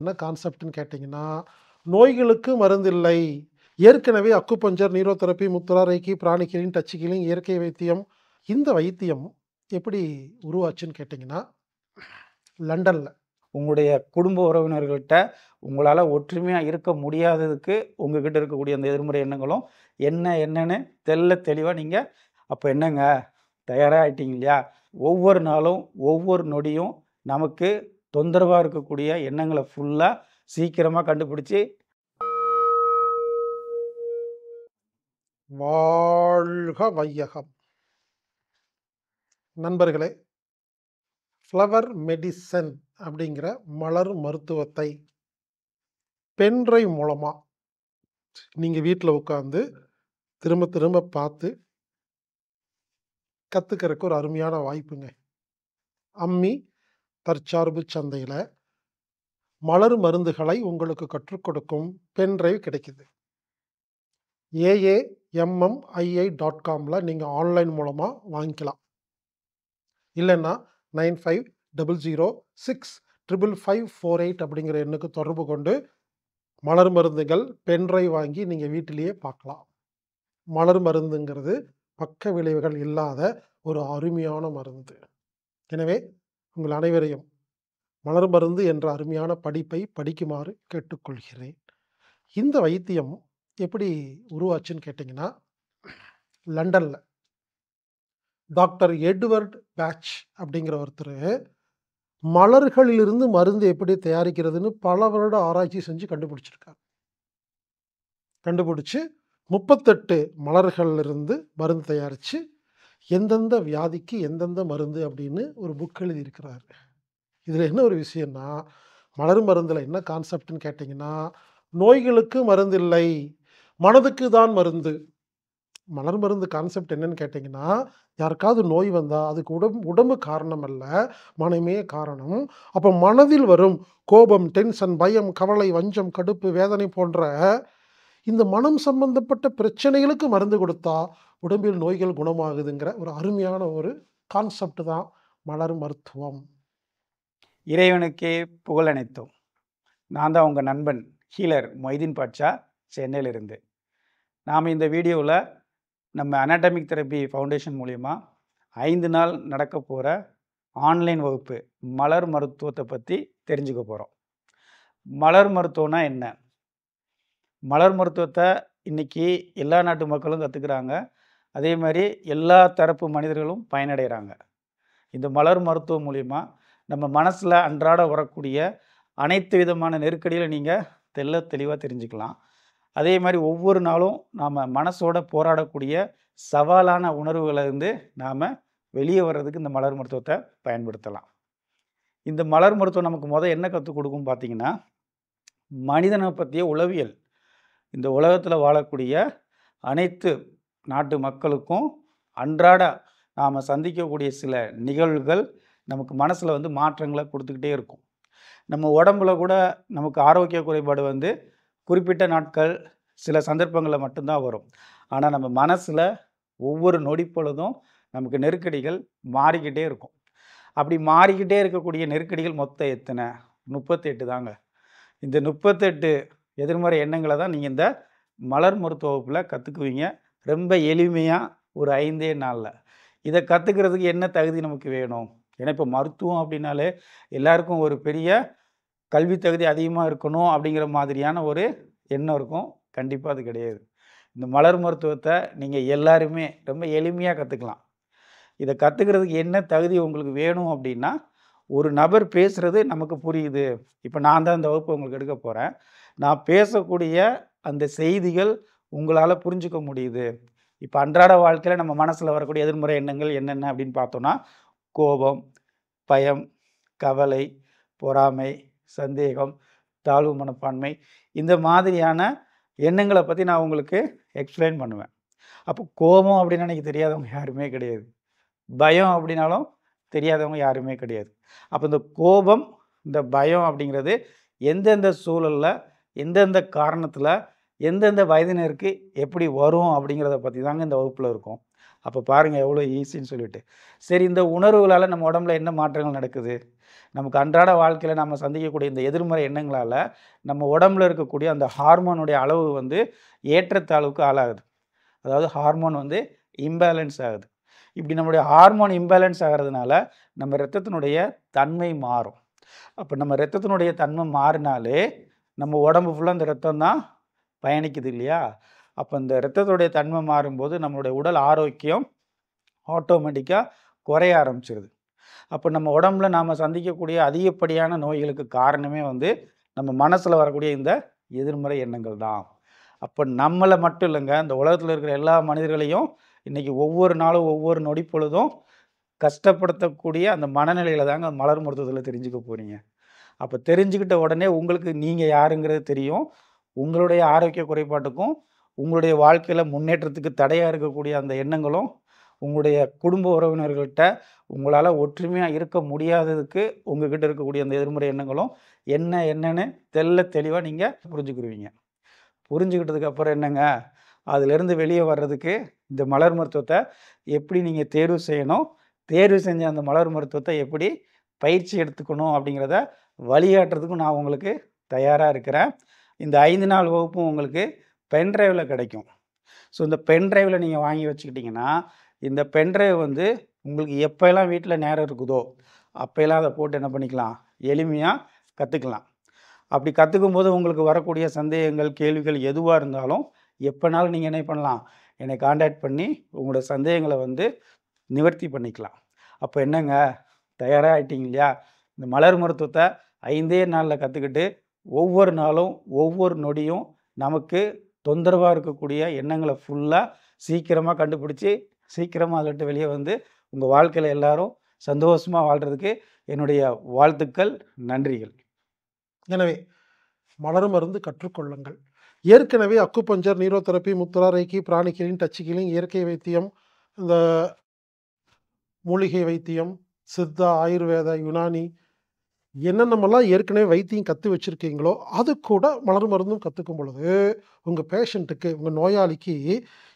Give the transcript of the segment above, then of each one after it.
என்ன கான்செப்ட்ன்னு கேட்டிங்கன்னா, நோய்களுக்கு மருந்தில்லை. ஏற்கனவே acupuncture, neurotherapy, mudra, reiki, pranic healing, touch healing, இயற்கை வைத்தியம். இந்த வைத்தியம் எப்படி உருவாச்சுன்னு கேட்டிங்கன்னா, லண்டன்ல. உங்களுடைய குடும்ப உறவினர்கள்ட்ட உங்களால ஒற்றுமையா இருக்க முடியாததுக்கு, உங்ககிட்ட இருக்கக்கூடிய அந்த எதிர்மறை எண்ணங்களும், என்னன்னு தெளிவா நீங்க, அப்ப என்னங்க தயாரா ஆயிட்டீங்க இல்லையா? ஒவ்வொரு நாளும், ஒவ்வொரு நொடியும் நமக்கு தொந்தரவா இருக்கக்கூடிய எண்ணங்கள ஃபுல்லா சீக்கிரமா கண்டுபிடிச்சு வாழ்க வையகம்! நண்பர்களே, ஃப்ளவர் மெடிசன் அப்படிங்கிற மலர் மருத்துவத்தை பென் டிரைவ் மூலமா நீங்க வீட்ல உட்கார்ந்து திரும்ப திரும்ப பார்த்து கத்துக்கிறதுக்கு ஒரு அருமையான வாய்ப்புங்க. அம்மி தற்சார்பு சந்தையில மலர் மருந்துகளை உங்களுக்கு கற்றுக் கொடுக்கும் பென் டிரைவ் கிடைக்குது. AAMMII.comல நீங்க ஆன்லைன் மூலமா வாங்கிக்கலாம். இல்லன்னா 9500655548 அப்படிங்கிற எண்ணுக்கு தொடர்பு கொண்டு மலர் மருந்துகள் பென் டிரைவ் வாங்கி நீங்க வீட்டிலேயே பார்க்கலாம். மலர் மருந்துங்கிறது பக்க விளைவுகள் இல்லாத ஒரு அருமையான மருந்து. எனவே உங்கள் அனைவரையும் மலர் மருந்து என்ற அருமையான படிப்பை படிக்குமாறு கேட்டுக்கொள்கிறேன். இந்த வைத்தியம் எப்படி உருவாச்சுன்னு கேட்டிங்கன்னா, லண்டன்ல டாக்டர் எட்வர்ட் பேட்ச் அப்படிங்கிற ஒருத்தரு மலர்களிலிருந்து மருந்து எப்படி தயாரிக்கிறதுன்னு பல வருட ஆராய்ச்சி செஞ்சு கண்டுபிடிச்சிருக்காரு. கண்டுபிடிச்சு 38 மலர்கள்லிருந்து மருந்து தயாரிச்சு, எந்தெந்த வியாதிக்கு எந்தெந்த மருந்து அப்படின்னு ஒரு புக் எழுதியிருக்கிறாரு. இதில என்ன ஒரு விஷயம்னா, மலர் மருந்தில என்ன கான்செப்ட்ன்னு கேட்டிங்கன்னா, நோய்களுக்கு மருந்தில்லை, மனதுக்கு தான் மருந்து. மலர் மருந்து கான்செப்ட் என்னன்னு கேட்டிங்கன்னா, யாருக்காவது நோய் வந்தா அதுக்கு உடம்பு காரணம் அல்ல, மனமே காரணம். அப்ப மனதில் வரும் கோபம், டென்ஷன், பயம், கவலை, வஞ்சம், கடுப்பு, வேதனை போன்ற இந்த மனம் சம்பந்தப்பட்ட பிரச்சனைகளுக்கு மருந்து கொடுத்தா, உடம்பில் நோய்கள் குணமாகுதுங்கிற ஒரு அருமையான ஒரு கான்செப்ட் தான் மலர் மருத்துவம். இறைவனுக்கே புகழ் அனைத்தும். நான் தான் உங்க நண்பன் ஹீலர் மொய்தீன் பாட்ஷா, சென்னையிலிருந்து. நாம இந்த வீடியோவில் நம்ம அனாட்டமிக் தெரப்பி ஃபவுண்டேஷன் மூலிமா 5 நாள் நடக்க போகிற ஆன்லைன் வகுப்பு மலர் மருத்துவத்தை பற்றி தெரிஞ்சுக்க போகிறோம். மலர் மருத்துவம்னா என்ன? மலர் மருத்துவத்தை இன்னைக்கு எல்லா நாட்டு மக்களும் கற்றுக்குறாங்க. அதே மாதிரி எல்லா தரப்பு மனிதர்களும் பயனடைகிறாங்க. இந்த மலர் மருத்துவம் மூலிமா நம்ம மனசில் அன்றாட வரக்கூடிய அனைத்து விதமான நெருக்கடிகளை நீங்கள் தெளிவாக தெரிஞ்சுக்கலாம். அதே மாதிரி ஒவ்வொரு நாளும் நாம் மனசோட போராடக்கூடிய சவாலான உணர்வுகளிலிருந்து நாம் வெளியே வர்றதுக்கு இந்த மலர் மருத்துவத்தை பயன்படுத்தலாம். இந்த மலர் மருத்துவம் நமக்கு என்ன கற்றுக் கொடுக்கும் பார்த்தீங்கன்னா, மனிதனை பற்றிய உளவியல். இந்த உலகத்தில் வாழக்கூடிய அனைத்து நாட்டு மக்களுக்கும் அன்றாட நாம் சந்திக்கக்கூடிய சில நிகழ்வுகள் நமக்கு மனசில் மாற்றங்களை கொடுத்துக்கிட்டே இருக்கும். நம்ம உடம்புல கூட நமக்கு ஆரோக்கிய குறைபாடு குறிப்பிட்ட நாட்கள் சில சந்தர்ப்பங்களில் மட்டும்தான் வரும். ஆனால் நம்ம மனசில் ஒவ்வொரு நொடி பொழுதும் நமக்கு நெருக்கடிகள் மாறிக்கிட்டே இருக்கும். அப்படி மாறிக்கிட்டே இருக்கக்கூடிய நெருக்கடிகள் மொத்தம் எத்தனை? 38 தாங்க. இந்த 38 எதிர்மறை எண்ணங்களை தான் நீங்கள் இந்த மலர் மருத்துவ வகுப்பில் கற்றுக்குவீங்க. ரொம்ப எளிமையாக ஒரு 5 நாளில். இதை கற்றுக்கிறதுக்கு என்ன தகுதி நமக்கு வேணும்? ஏன்னா இப்போ மருத்துவம் அப்படின்னாலே எல்லாருக்கும் ஒரு பெரிய கல்வி தகுதி அதிகமாக இருக்கணும் அப்படிங்கிற மாதிரியான ஒரு எண்ணம் இருக்கும். கண்டிப்பாக அது கிடையாது. இந்த மலர் மருத்துவத்தை நீங்கள் எல்லாருமே ரொம்ப எளிமையாக கற்றுக்கலாம். இதை கற்றுக்கிறதுக்கு என்ன தகுதி உங்களுக்கு வேணும் அப்படின்னா, ஒரு நபர் பேசுகிறது நமக்கு புரியுது. இப்போ நான் தான் இந்த வகுப்பு உங்களுக்கு எடுக்க போகிறேன். நான் பேசக்கூடிய அந்த செய்திகள் உங்களால் புரிஞ்சுக்க முடியுது. இப்போ அன்றாட வாழ்க்கையில் நம்ம மனசில் வரக்கூடிய எதிர்மறை எண்ணங்கள் என்னென்ன அப்படின்னு பார்த்தோன்னா, கோபம், பயம், கவலை, பொறாமை, சந்தேகம், தாழ்வு மனப்பான்மை, இந்த மாதிரியான எண்ணங்களை பற்றி நான் உங்களுக்கு எக்ஸ்பிளைன் பண்ணுவேன். அப்போ கோபம் அப்படின்னா எனக்கு தெரியாதவங்க யாருமே கிடையாது. பயம் அப்படின்னாலும் தெரியாதவங்க யாருமே கிடையாது. அப்போ இந்த கோபம், இந்த பயம் அப்படிங்கிறது எந்தெந்த சூழலில், எந்தெந்த காரணத்தில், எந்தெந்த வயதினருக்கு எப்படி வரும் அப்படிங்கிறத பற்றி தாங்க இந்த வகுப்பில் இருக்கும். அப்போ பாருங்கள் எவ்வளோ ஈஸின்னு சொல்லிட்டு. சரி, இந்த உணர்வுகளால் நம்ம உடம்புல என்ன மாற்றங்கள் நடக்குது? நமக்கு அன்றாட வாழ்க்கையில நம்ம சந்திக்கக்கூடிய இந்த எதிர்மறை எண்ணங்களால, நம்ம உடம்புல இருக்கக்கூடிய அந்த ஹார்மோனுடைய அளவு வந்து ஏற்றத்தாழ்வுக்கு ஆளாகுது. அதாவது ஹார்மோன் வந்து இம்பேலன்ஸ் ஆகுது. இப்படி நம்முடைய ஹார்மோன் இம்பேலன்ஸ் ஆகுறதுனால, நம்ம ரத்தத்தினுடைய தன்மை மாறும். அப்ப நம்ம ரத்தத்தினுடைய தன்மை மாறினாலே, நம்ம உடம்பு ஃபுல்லா அந்த ரத்தம் தான் பயணிக்குது இல்லையா? அப்ப இந்த ரத்தத்துடைய தன்மை மாறும்போது, நம்மளுடைய உடல் ஆரோக்கியம் ஆட்டோமேட்டிக்கா குறைய ஆரம்பிச்சிருது. அப்ப நம்ம உடம்புல நாம சந்திக்கக்கூடிய அதிகப்படியான நோய்களுக்கு காரணமே வந்து, நம்ம மனசுல வரக்கூடிய இந்த எதிர்மறை எண்ணங்கள் தான். அப்ப நம்மள மட்டும் இல்லங்க, இந்த உலகத்துல இருக்கிற எல்லா மனிதர்களையும் இன்னைக்கு ஒவ்வொரு நாளும், ஒவ்வொரு நொடி பொழுதும் கஷ்டப்படுத்தக்கூடிய அந்த மனநிலையில தாங்க மலர் மருத்துவத்துல தெரிஞ்சுக்க போறீங்க. அப்ப தெரிஞ்சுக்கிட்ட உடனே உங்களுக்கு நீங்க யாருங்கிறது தெரியும். உங்களுடைய ஆரோக்கிய குறைபாட்டுக்கும், உங்களுடைய வாழ்க்கையில முன்னேற்றத்துக்கு தடையா இருக்கக்கூடிய அந்த எண்ணங்களும், உங்களுடைய குடும்ப உறவினர்கள்ட்ட உங்களால ஒற்றுமையா இருக்க முடியாததுக்கு, உங்ககிட்ட இருக்கக்கூடிய அந்த எதிர்மறை எண்ணங்களும் என்னன்னு தெளிவா நீங்க புரிஞ்சுக்கிருவீங்க. புரிஞ்சுக்கிட்டதுக்கு அப்புறம் என்னங்க, அதிலிருந்து வெளிய வர்றதுக்கு இந்த மலர் மருத்துவத்த எப்படி நீங்க தேர்வு செய்யணும்? தேர்வு செஞ்ச அந்த மலர் மருத்துவத்த எப்படி பயிற்சி எடுத்துக்கணும்? அப்படிங்கிறத வழிகாட்டுறதுக்கும் நான் உங்களுக்கு தயாரா இருக்கிறேன். இந்த 5 நாள் வகுப்பும் உங்களுக்கு பென் டிரைவ்ல கிடைக்கும். ஸோ இந்த பென் டிரைவ்ல நீங்க வாங்கி வச்சுக்கிட்டீங்கன்னா, இந்த பென் டிரைவ் வந்து உங்களுக்கு எப்பலாம் வீட்ல நேரம் இருக்குதோ, அப்பயெல்லாம் அத போட்டு என்ன பண்ணிக்கலாம்? எளிமையா கத்துக்கலாம். அப்படி கத்துக்கும்போது உங்களுக்கு வரக்கூடிய சந்தேகங்கள், கேள்விகள் எதுவா இருந்தாலும், எப்பனாலும் நீங்க என்ன பண்ணலாம்? என்னை கான்டாக்ட் பண்ணி உங்களோட சந்தேகங்கள வந்து நிவர்த்தி பண்ணிக்கலாம். அப்ப என்னங்க, தயாரா ஆயிட்டீங்க இல்லையா? இந்த மலர் மருத்துவத்த 5 நாள்ல கத்துக்கிட்டு, ஒவ்வொரு நாளும், ஒவ்வொரு நொடியும் நமக்கு தொந்தரவா இருக்கக்கூடிய எண்ணங்கள ஃபுல்லா சீக்கிரமா கண்டுபிடிச்சு, சீக்கிரமா அத விட்டு வெளிய வந்து, உங்க வாழ்க்கையில எல்லாரும் சந்தோஷமா வாழ்றதுக்கு என்னுடைய வாழ்த்துக்கள், நன்றிகள். எனவே மலர் மருந்து கற்றுக்கொள்ளுங்கள். ஏற்கனவே acupuncture, neurotherapy, mudra, reiki, pranic healing, touch healing, இயற்கை வைத்தியம், இந்த மூலிகை வைத்தியம், சித்தா, ஆயுர்வேதா, யுனானி என்னென்னமெல்லாம் ஏற்கனவே வைத்தியம் கத்து வச்சிருக்கீங்களோ, அது கூட மலர் மருந்தும் கத்துக்கும் பொழுது, உங்க பேஷண்ட்டுக்கு, உங்க நோயாளிக்கு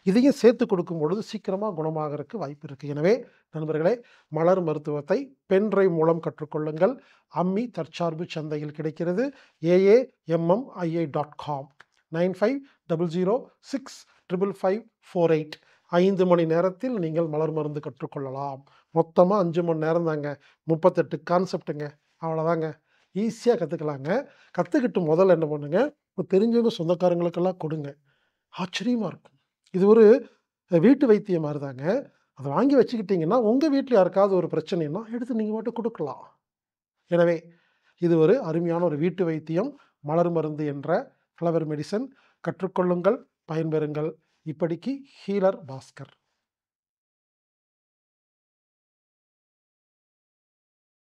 இதையும் சேர்த்து கொடுக்கும் பொழுது சீக்கிரமா குணமாகறக்கு வாய்ப்பு இருக்கு. எனவே நண்பர்களே, மலர் மருத்துவத்தை பென் டிரைவ் மூலம் கற்றுக்கொள்ளுங்கள். அம்மி தற்சார்பு சந்தையில் கிடைக்கிறது. AAMMII.com 9500655548 5 மணி நேரத்தில் நீங்கள் மலர் மருந்து கற்றுக்கொள்ளலாம். மொத்தமா 5 மணி நேரம் தாங்க. 38 கான்செப்ட்டுங்க. அவ்வளோதாங்க. ஈஸியா கத்துக்கலாங்க. கத்துக்கிட்டு முதல்ல என்ன பண்ணுங்க, இப்ப தெரிஞ்சவங்க சொந்தக்காரங்களுக்கெல்லாம் கொடுங்க. ஆச்சரியமா இருக்கும். இது ஒரு வீட்டு வைத்தியம் மாரி தாங்க. அத வாங்கி வச்சுக்கிட்டீங்கன்னா, உங்க வீட்ல யாருக்காவது ஒரு பிரச்சனைன்னா, எடுத்து நீங்க பாட்டுக்கு குடுக்கலாம். எனவே, இது ஒரு அருமையான ஒரு வீட்டு வைத்தியம். மலர் மருந்து என்ற ஃப்ளவர் மெடிசன். கற்றுக்கொள்ளுங்கள், பயன்பெறுங்கள். இப்படிக்கு ஹீலர் பாஸ்கர்.